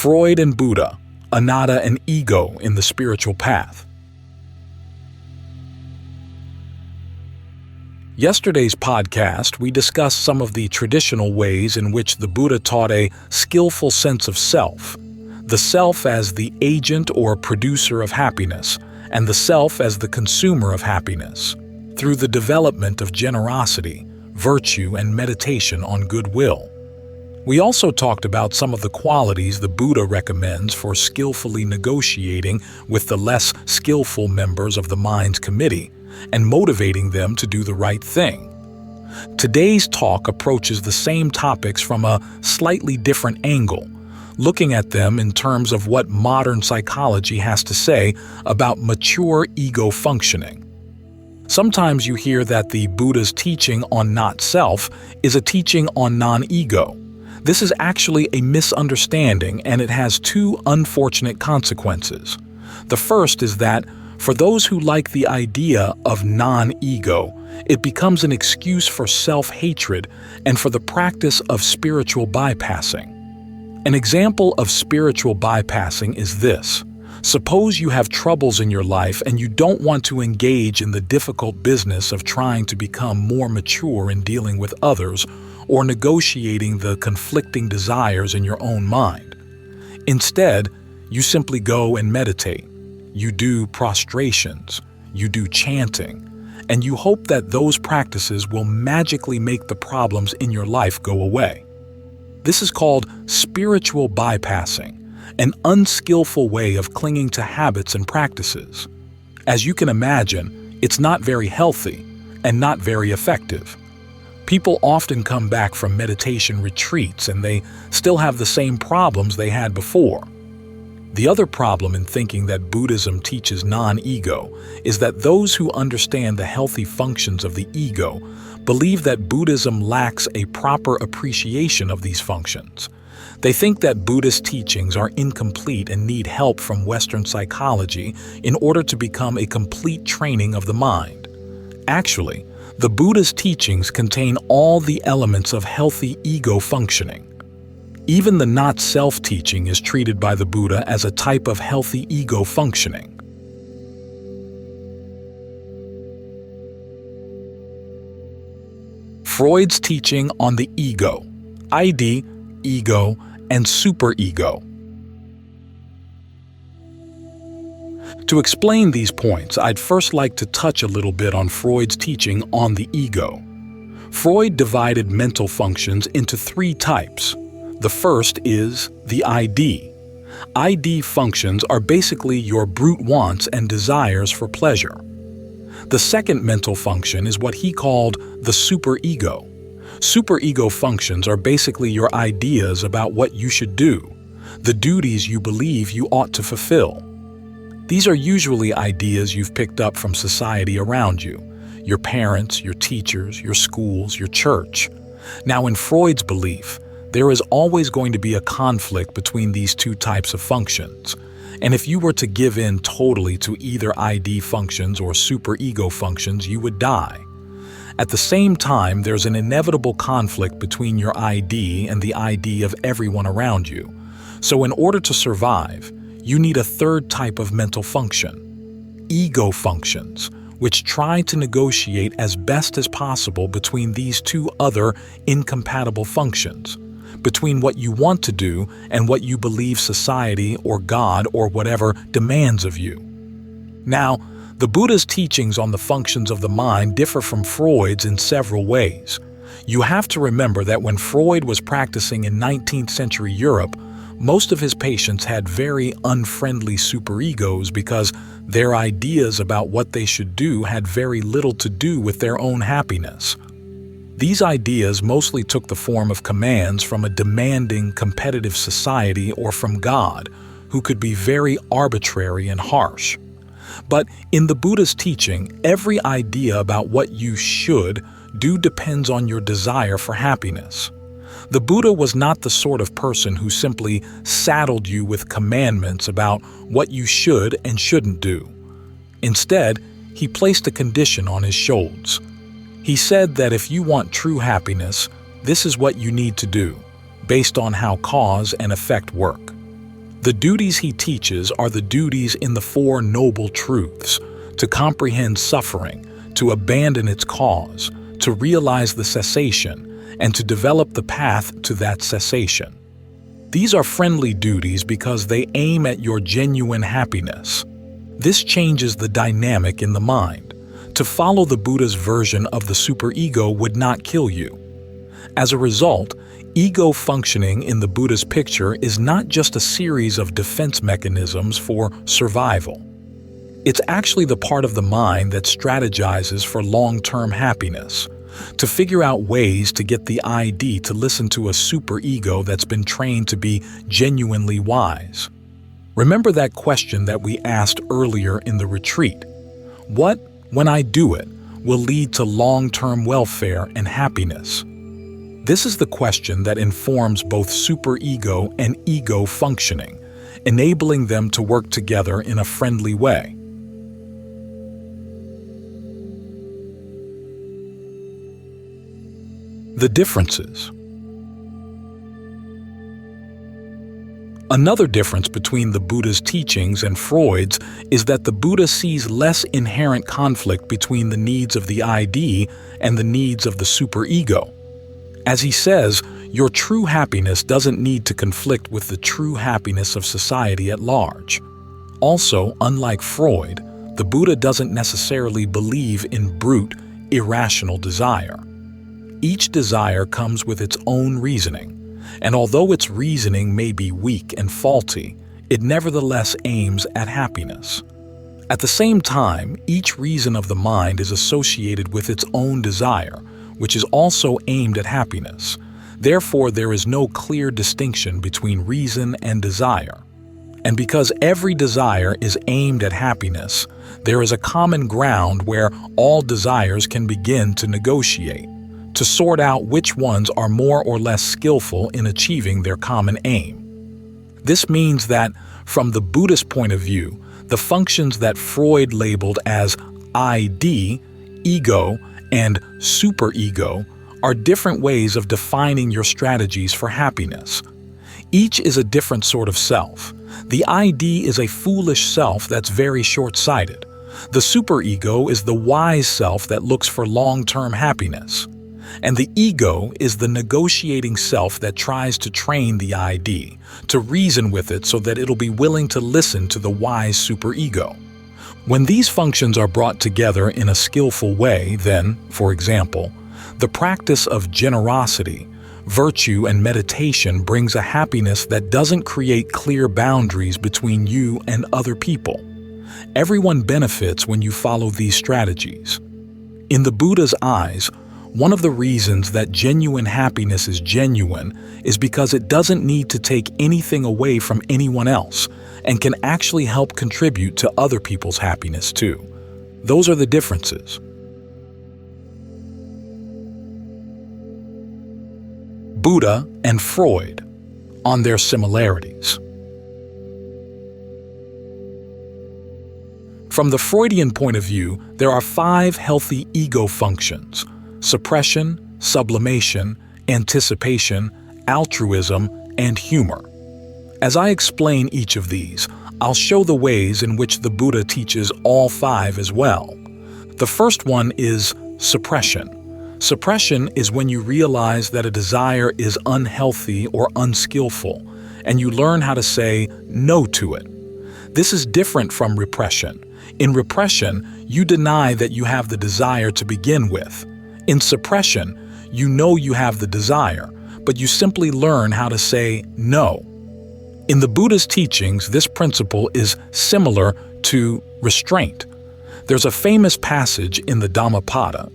Freud and Buddha, anatta and ego in the spiritual path. Yesterday's podcast, we discussed some of the traditional ways in which the Buddha taught a skillful sense of self, the self as the agent or producer of happiness, and the self as the consumer of happiness, through the development of generosity, virtue, and meditation on goodwill. We also talked about some of the qualities the Buddha recommends for skillfully negotiating with the less skillful members of the mind's committee and motivating them to do the right thing. Today's talk approaches the same topics from a slightly different angle, looking at them in terms of what modern psychology has to say about mature ego functioning. Sometimes you hear that the Buddha's teaching on not-self is a teaching on non-ego. This is actually a misunderstanding, and it has two unfortunate consequences. The first is that, for those who like the idea of non-ego, it becomes an excuse for self-hatred and for the practice of spiritual bypassing. An example of spiritual bypassing is this. Suppose you have troubles in your life and you don't want to engage in the difficult business of trying to become more mature in dealing with others or negotiating the conflicting desires in your own mind. Instead, you simply go and meditate. You do prostrations, you do chanting, and you hope that those practices will magically make the problems in your life go away. This is called spiritual bypassing, an unskillful way of clinging to habits and practices. As you can imagine, it's not very healthy and not very effective. People often come back from meditation retreats and they still have the same problems they had before. The other problem in thinking that Buddhism teaches non-ego is that those who understand the healthy functions of the ego believe that Buddhism lacks a proper appreciation of these functions. They think that Buddhist teachings are incomplete and need help from Western psychology in order to become a complete training of the mind. Actually, the Buddha's teachings contain all the elements of healthy ego functioning. Even the not-self teaching is treated by the Buddha as a type of healthy ego functioning. Freud's teaching on the ego, ID, ego, and superego. To explain these points, I'd first like to touch a little bit on Freud's teaching on the ego. Freud divided mental functions into three types. The first is the ID. ID functions are basically your brute wants and desires for pleasure. The second mental function is what he called the superego. Superego functions are basically your ideas about what you should do, the duties you believe you ought to fulfill. These are usually ideas you've picked up from society around you, your parents, your teachers, your schools, your church. Now, in Freud's belief, there is always going to be a conflict between these two types of functions. And if you were to give in totally to either ID functions or superego functions, you would die. At the same time, there's an inevitable conflict between your ID and the ID of everyone around you. So in order to survive, you need a third type of mental function, ego functions, which try to negotiate as best as possible between these two other incompatible functions, between what you want to do and what you believe society or God or whatever demands of you. Now, the Buddha's teachings on the functions of the mind differ from Freud's in several ways. You have to remember that when Freud was practicing in 19th century Europe, most of his patients had very unfriendly superegos because their ideas about what they should do had very little to do with their own happiness. These ideas mostly took the form of commands from a demanding, competitive society or from God, who could be very arbitrary and harsh. But in the Buddha's teaching, every idea about what you should do depends on your desire for happiness. The Buddha was not the sort of person who simply saddled you with commandments about what you should and shouldn't do. Instead, he placed a condition on his shoulders. He said that if you want true happiness, this is what you need to do, based on how cause and effect work. The duties he teaches are the duties in the Four Noble Truths: to comprehend suffering, to abandon its cause, to realize the cessation, and to develop the path to that cessation. These are friendly duties because they aim at your genuine happiness. This changes the dynamic in the mind. To follow the Buddha's version of the superego would not kill you. As a result, ego functioning in the Buddha's picture is not just a series of defense mechanisms for survival. It's actually the part of the mind that strategizes for long-term happiness, to figure out ways to get the ID to listen to a superego that's been trained to be genuinely wise. Remember that question that we asked earlier in the retreat? What, when I do it, will lead to long-term welfare and happiness? This is the question that informs both superego and ego functioning, enabling them to work together in a friendly way. The differences. Another difference between the Buddha's teachings and Freud's is that the Buddha sees less inherent conflict between the needs of the ID and the needs of the superego. As he says, your true happiness doesn't need to conflict with the true happiness of society at large. Also, unlike Freud, the Buddha doesn't necessarily believe in brute, irrational desire. Each desire comes with its own reasoning, and although its reasoning may be weak and faulty, it nevertheless aims at happiness. At the same time, each reason of the mind is associated with its own desire, which is also aimed at happiness. Therefore, there is no clear distinction between reason and desire. And because every desire is aimed at happiness, there is a common ground where all desires can begin to negotiate, to sort out which ones are more or less skillful in achieving their common aim. This means that, from the Buddhist point of view, the functions that Freud labeled as ID, ego, and superego are different ways of defining your strategies for happiness. Each is a different sort of self. The ID is a foolish self that's very short-sighted. The superego is the wise self that looks for long-term happiness. And the ego is the negotiating self that tries to train the ID, to reason with it so that it'll be willing to listen to the wise superego. When these functions are brought together in a skillful way, then, for example, the practice of generosity, virtue, and meditation brings a happiness that doesn't create clear boundaries between you and other people. Everyone benefits when you follow these strategies. In the Buddha's eyes, one of the reasons that genuine happiness is genuine is because it doesn't need to take anything away from anyone else and can actually help contribute to other people's happiness too. Those are the differences. Buddha and Freud, on their similarities. From the Freudian point of view, there are 5 healthy ego functions: suppression, sublimation, anticipation, altruism, and humor. As I explain each of these, I'll show the ways in which the Buddha teaches all 5 as well. The first one is suppression. Suppression is when you realize that a desire is unhealthy or unskillful, and you learn how to say no to it. This is different from repression. In repression, you deny that you have the desire to begin with. In suppression, you know you have the desire, but you simply learn how to say no. In the Buddha's teachings, this principle is similar to restraint. There's a famous passage in the Dhammapada,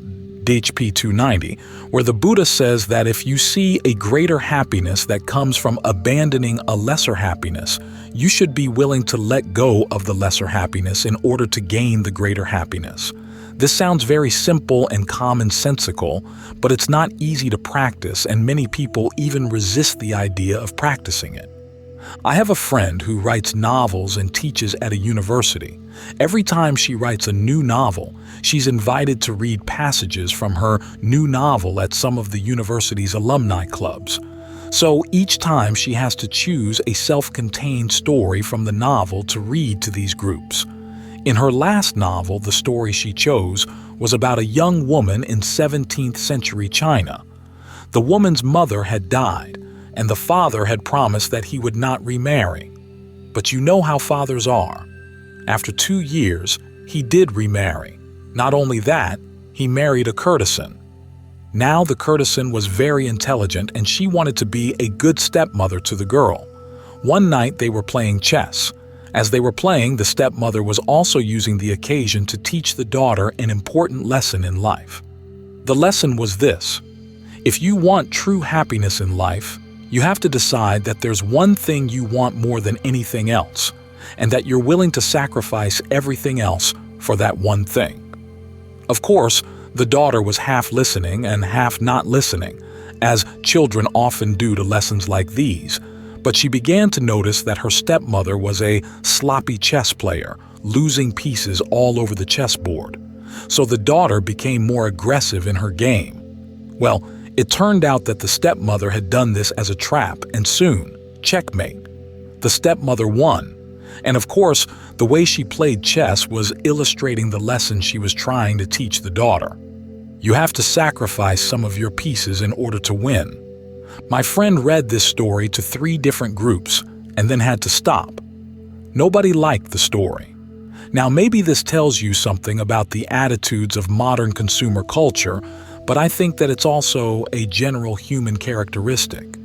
DHP 290, where the Buddha says that if you see a greater happiness that comes from abandoning a lesser happiness, you should be willing to let go of the lesser happiness in order to gain the greater happiness. This sounds very simple and commonsensical, but it's not easy to practice, and many people even resist the idea of practicing it. I have a friend who writes novels and teaches at a university. Every time she writes a new novel, she's invited to read passages from her new novel at some of the university's alumni clubs. So each time she has to choose a self-contained story from the novel to read to these groups. In her last novel, the story she chose was about a young woman in 17th century China. The woman's mother had died, and the father had promised that he would not remarry. But you know how fathers are. After 2 years, he did remarry. Not only that, he married a courtesan. Now the courtesan was very intelligent and she wanted to be a good stepmother to the girl. One night they were playing chess. As they were playing, the stepmother was also using the occasion to teach the daughter an important lesson in life. The lesson was this: if you want true happiness in life, you have to decide that there's one thing you want more than anything else, and that you're willing to sacrifice everything else for that one thing. Of course, the daughter was half listening and half not listening, as children often do to lessons like these, but she began to notice that her stepmother was a sloppy chess player, losing pieces all over the chessboard. So the daughter became more aggressive in her game. Well, it turned out that the stepmother had done this as a trap, and soon, checkmate. The stepmother won. And of course, the way she played chess was illustrating the lesson she was trying to teach the daughter. You have to sacrifice some of your pieces in order to win. My friend read this story to 3 different groups and then had to stop. Nobody liked the story. Now, maybe this tells you something about the attitudes of modern consumer culture, but I think that it's also a general human characteristic.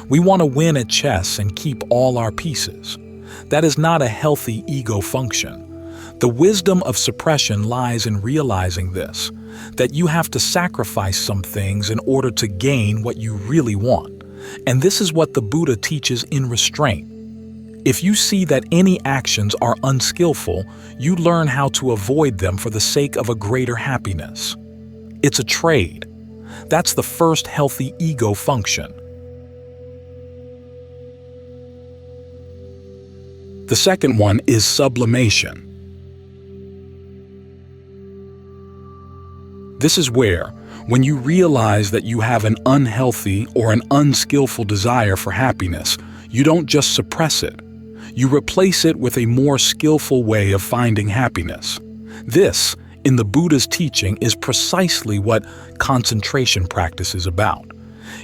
We want to win at chess and keep all our pieces. That is not a healthy ego function. The wisdom of suppression lies in realizing this, that you have to sacrifice some things in order to gain what you really want. And this is what the Buddha teaches in restraint. If you see that any actions are unskillful, you learn how to avoid them for the sake of a greater happiness. It's a trade. That's the first healthy ego function. The second one is sublimation. This is where, when you realize that you have an unhealthy or an unskillful desire for happiness, you don't just suppress it. You replace it with a more skillful way of finding happiness. This, in the Buddha's teaching, is precisely what concentration practice is about.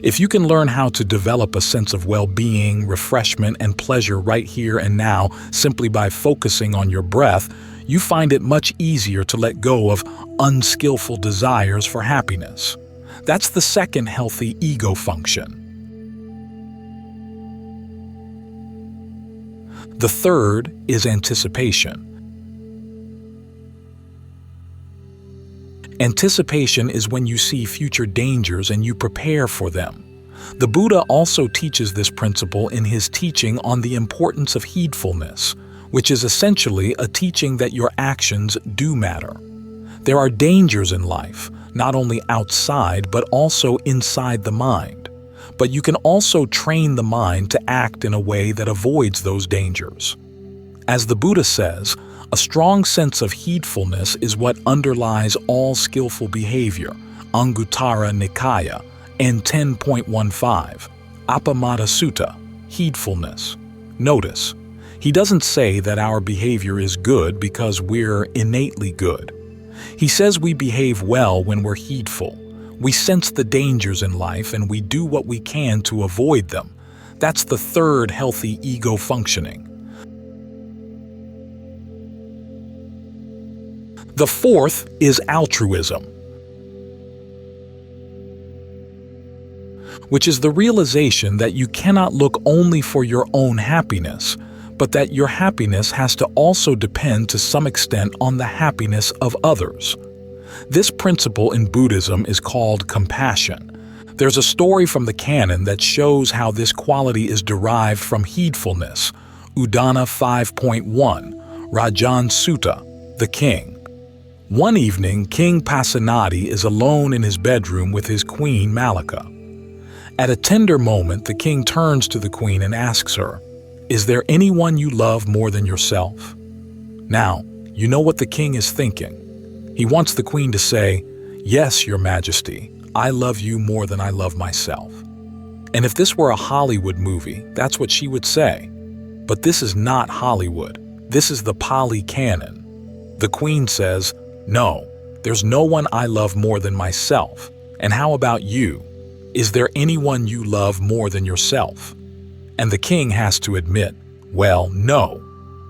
If you can learn how to develop a sense of well-being, refreshment, and pleasure right here and now simply by focusing on your breath, you find it much easier to let go of unskillful desires for happiness. That's the second healthy ego function. The third is anticipation. Anticipation is when you see future dangers and you prepare for them. The Buddha also teaches this principle in his teaching on the importance of heedfulness, which is essentially a teaching that your actions do matter. There are dangers in life, not only outside but also inside the mind. But you can also train the mind to act in a way that avoids those dangers. As the Buddha says, a strong sense of heedfulness is what underlies all skillful behavior, Anguttara Nikaya, and 10.15, Appamada Sutta, heedfulness. Notice, he doesn't say that our behavior is good because we're innately good. He says we behave well when we're heedful. We sense the dangers in life and we do what we can to avoid them. That's the third healthy ego functioning. The fourth is altruism, which is the realization that you cannot look only for your own happiness, but that your happiness has to also depend to some extent on the happiness of others. This principle in Buddhism is called compassion. There's a story from the canon that shows how this quality is derived from heedfulness, Udana 5.1, Rajan Sutta, the king. One evening, King Pasenadi is alone in his bedroom with his queen Malika. At a tender moment, the king turns to the queen and asks her, "Is there anyone you love more than yourself?" Now, you know what the king is thinking. He wants the queen to say, "Yes, your majesty, I love you more than I love myself." And if this were a Hollywood movie, that's what she would say. But this is not Hollywood. This is the Pali Canon. The Queen says, "No, there's no one I love more than myself. And how about you? Is there anyone you love more than yourself?" And the king has to admit, well, no.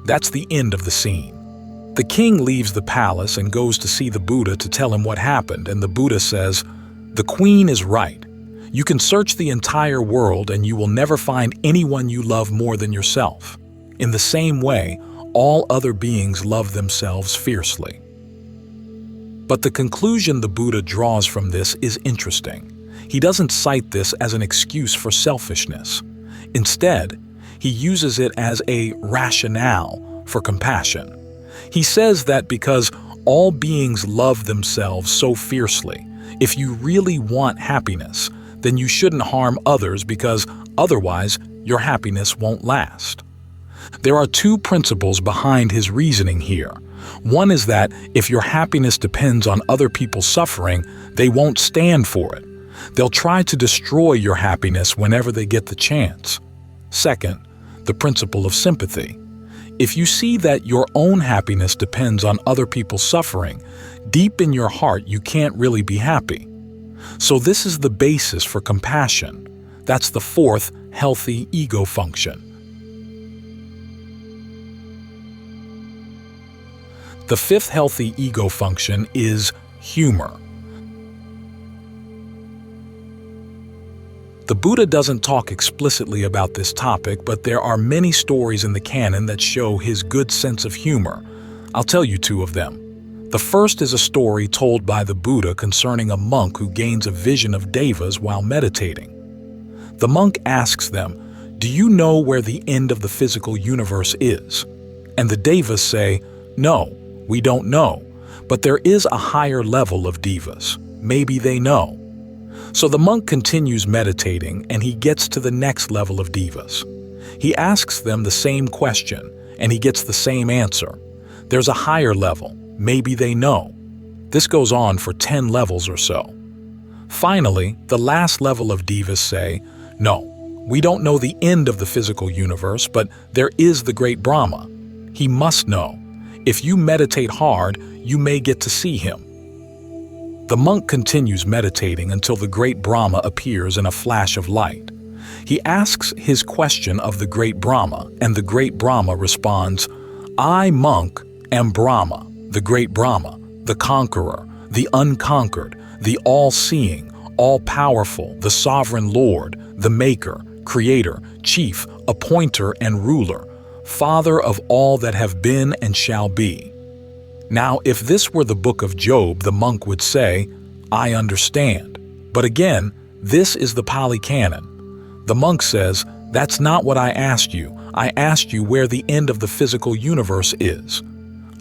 That's the end of the scene. The king leaves the palace and goes to see the Buddha to tell him what happened, and the Buddha says, "The queen is right. You can search the entire world and you will never find anyone you love more than yourself. In the same way, all other beings love themselves fiercely." But the conclusion the Buddha draws from this is interesting. He doesn't cite this as an excuse for selfishness. Instead, he uses it as a rationale for compassion. He says that because all beings love themselves so fiercely, if you really want happiness, then you shouldn't harm others because otherwise your happiness won't last. There are two principles behind his reasoning here. One is that if your happiness depends on other people's suffering, they won't stand for it. They'll try to destroy your happiness whenever they get the chance. Second, the principle of sympathy. If you see that your own happiness depends on other people's suffering, deep in your heart you can't really be happy. So this is the basis for compassion. That's the fourth healthy ego function. The fifth healthy ego function is humor. The Buddha doesn't talk explicitly about this topic, but there are many stories in the canon that show his good sense of humor. I'll tell you two of them. The first is a story told by the Buddha concerning a monk who gains a vision of devas while meditating. The monk asks them, "Do you know where the end of the physical universe is?" And the devas say, "No, we don't know, but there is a higher level of devas. Maybe they know." So the monk continues meditating and he gets to the next level of devas. He asks them the same question and he gets the same answer. There's a higher level. Maybe they know. This goes on for 10 levels or so. Finally, the last level of devas say, "No, we don't know the end of the physical universe, but there is the great Brahma. He must know. If you meditate hard, you may get to see him." The monk continues meditating until the great Brahma appears in a flash of light. He asks his question of the great Brahma, and the great Brahma responds, "I, monk, am Brahma, the great Brahma, the conqueror, the unconquered, the all-seeing, all-powerful, the sovereign Lord, the maker, creator, chief, appointer, and ruler, father of all that have been and shall be." Now, if this were the book of Job, the monk would say, "I understand." But again, this is the Pali Canon. The monk says, "That's not what I asked you. I asked you where the end of the physical universe is."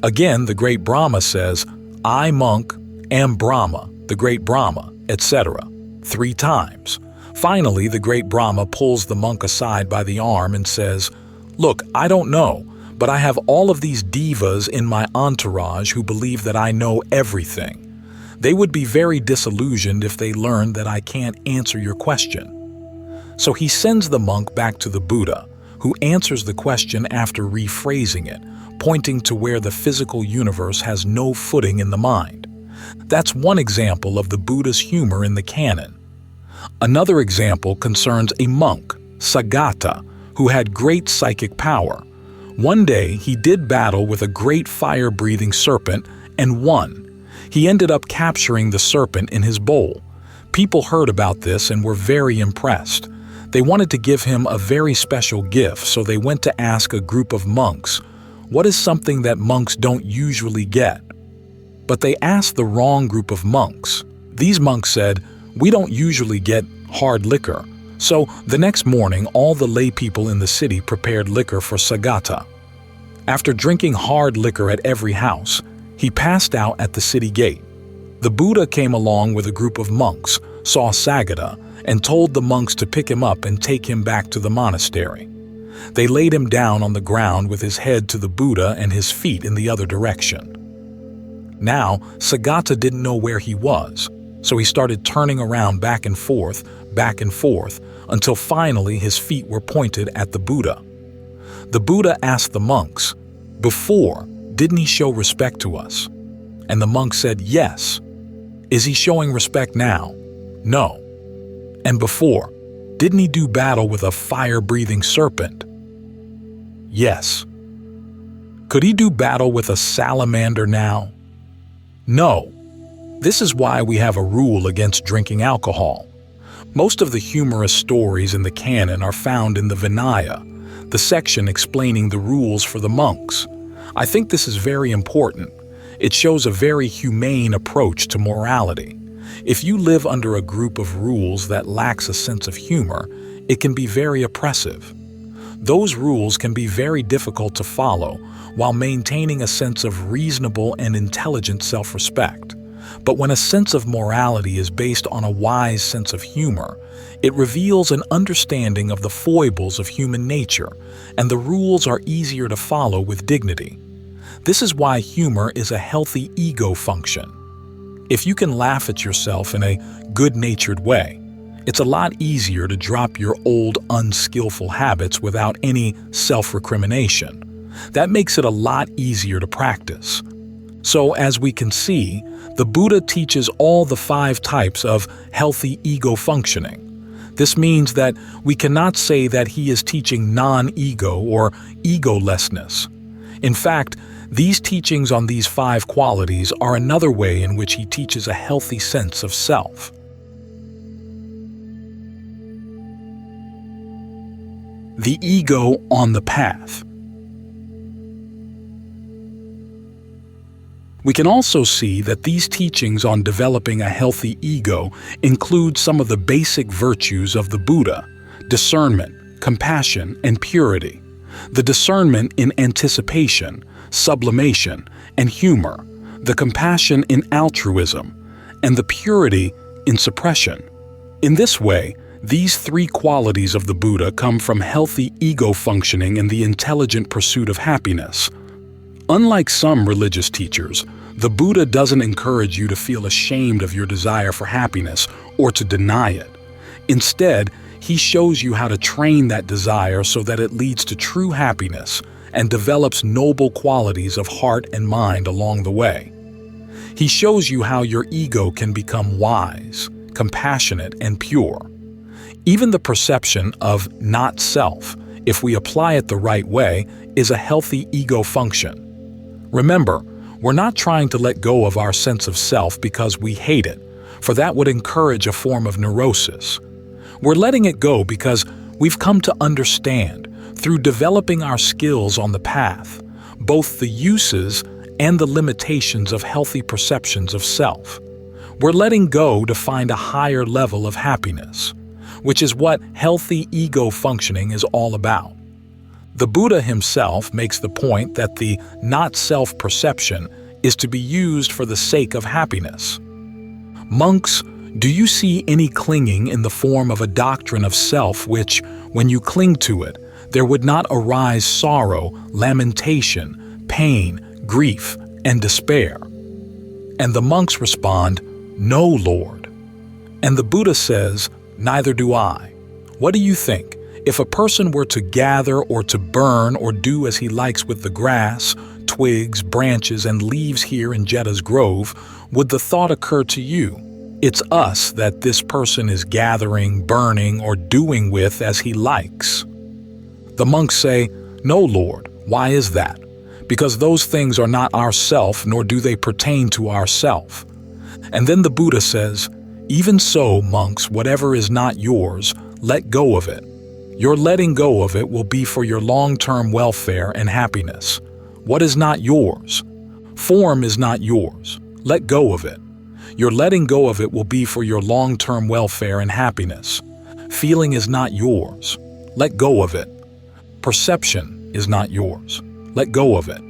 Again, the great Brahma says, "I, monk, am Brahma, the great Brahma," etc. 3 times. Finally, the great Brahma pulls the monk aside by the arm and says, "Look, I don't know, but I have all of these devas in my entourage who believe that I know everything. They would be very disillusioned if they learned that I can't answer your question." So he sends the monk back to the Buddha, who answers the question after rephrasing it, pointing to where the physical universe has no footing in the mind. That's one example of the Buddha's humor in the canon. Another example concerns a monk, Sagata, who had great psychic power. One day, he did battle with a great fire-breathing serpent and won. He ended up capturing the serpent in his bowl. People heard about this and were very impressed. They wanted to give him a very special gift, so they went to ask a group of monks, "What is something that monks don't usually get?" But they asked the wrong group of monks. These monks said, "We don't usually get hard liquor." So the next morning, all the lay people in the city prepared liquor for Sagata. After drinking hard liquor at every house, he passed out at the city gate. The Buddha came along with a group of monks, saw Sagata, and told the monks to pick him up and take him back to the monastery. They laid him down on the ground with his head to the Buddha and his feet in the other direction. Now, Sagata didn't know where he was, so he started turning around back and forth, until finally his feet were pointed at the Buddha. The Buddha asked the monks, "Before, didn't he show respect to us?" And the monks said, "Yes." "Is he showing respect now?" "No." "And before, didn't he do battle with a fire-breathing serpent?" "Yes." "Could he do battle with a salamander now?" "No." This is why we have a rule against drinking alcohol. Most of the humorous stories in the canon are found in the Vinaya, the section explaining the rules for the monks. I think this is very important. It shows a very humane approach to morality. If you live under a group of rules that lacks a sense of humor, it can be very oppressive. Those rules can be very difficult to follow while maintaining a sense of reasonable and intelligent self-respect. But when a sense of morality is based on a wise sense of humor, it reveals an understanding of the foibles of human nature, and the rules are easier to follow with dignity. This is why humor is a healthy ego function. If you can laugh at yourself in a good-natured way, it's a lot easier to drop your old unskillful habits without any self-recrimination. That makes it a lot easier to practice. So, as we can see, the Buddha teaches all the 5 types of healthy ego functioning. This means that we cannot say that he is teaching non-ego or egolessness. In fact, these teachings on these 5 qualities are another way in which he teaches a healthy sense of self. The ego on the path. We can also see that these teachings on developing a healthy ego include some of the basic virtues of the Buddha: discernment, compassion, and purity. The discernment in anticipation, sublimation, and humor, the compassion in altruism, and the purity in suppression. In this way, these 3 qualities of the Buddha come from healthy ego functioning and the intelligent pursuit of happiness. Unlike some religious teachers, the Buddha doesn't encourage you to feel ashamed of your desire for happiness or to deny it. Instead, he shows you how to train that desire so that it leads to true happiness and develops noble qualities of heart and mind along the way. He shows you how your ego can become wise, compassionate, and pure. Even the perception of not self, if we apply it the right way, is a healthy ego function. Remember, we're not trying to let go of our sense of self because we hate it, for that would encourage a form of neurosis. We're letting it go because we've come to understand, through developing our skills on the path, both the uses and the limitations of healthy perceptions of self. We're letting go to find a higher level of happiness, which is what healthy ego functioning is all about. The Buddha himself makes the point that the not-self perception is to be used for the sake of happiness. Monks, do you see any clinging in the form of a doctrine of self which, when you cling to it, there would not arise sorrow, lamentation, pain, grief, and despair? And the monks respond, "No, Lord." And the Buddha says, "Neither do I." What do you think? If a person were to gather or to burn or do as he likes with the grass, twigs, branches, and leaves here in Jedah's grove, would the thought occur to you, "It's us that this person is gathering, burning, or doing with as he likes"? The monks say, "No, Lord." Why is that? Because those things are not our self, nor do they pertain to our self. And then the Buddha says, "Even so, monks, whatever is not yours, let go of it. Your letting go of it will be for your long-term welfare and happiness. What is not yours? Form is not yours. Let go of it. Your letting go of it will be for your long-term welfare and happiness. Feeling is not yours. Let go of it. Perception is not yours. Let go of it.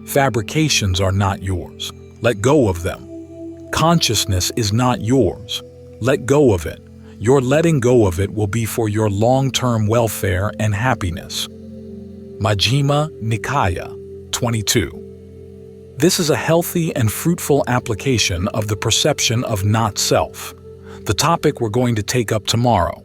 Fabrications are not yours. Let go of them. Consciousness is not yours. Let go of it. Your letting go of it will be for your long-term welfare and happiness." Majjhima Nikaya 22. This is a healthy and fruitful application of the perception of not self, the topic we're going to take up tomorrow.